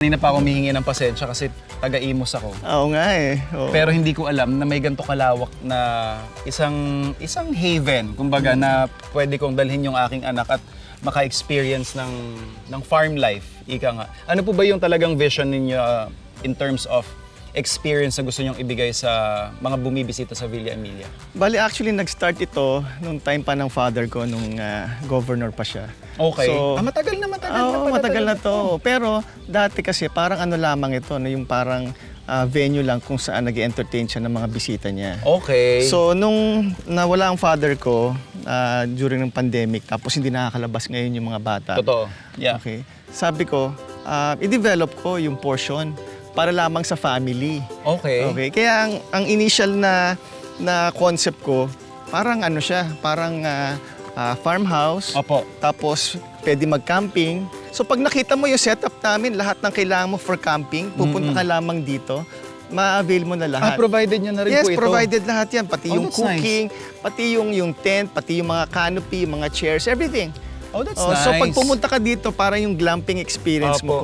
Kanina pa ako humihingi ng pasensya kasi taga-Imus ako. Oo nga eh. Oo. Pero hindi ko alam na may ganito kalawak na isang haven, kumbaga, na pwede kong dalhin yung aking anak at maka-experience ng farm life, ika nga. Ano po ba yung talagang vision ninyo in terms of experience na gusto nyong ibigay sa mga bumibisita sa Villa Emilia? Bali, actually, nag-start ito nung time pa ng father ko, nung governor pa siya. Okay. So, Matagal na pala. matagal na to. Pero dati kasi parang ano lamang ito, no, yung parang venue lang kung saan nag-entertain siya ng mga bisita niya. Okay. So, nung nawala ang father ko during ng pandemic, tapos hindi nakakalabas ngayon yung mga bata. Totoo. Yeah. Okay. Sabi ko, i-develop ko yung portion para lamang sa family. Okay. Okay. Kaya ang initial na concept ko, parang ano siya, parang farmhouse. Opo. Tapos pwede mag-camping. So pag nakita mo yung setup namin, lahat ng kailangan mo for camping, pupunta ka lamang dito, ma-avail mo na lahat. Provided nyo na rin Yes, po ito. provided lahat yan. Pati Oh, yung that's cooking, pati yung tent, pati yung mga canopy, yung mga chairs, everything. Oh, that's So nice. pag pumunta ka dito, parang yung glamping experience mo. Opo.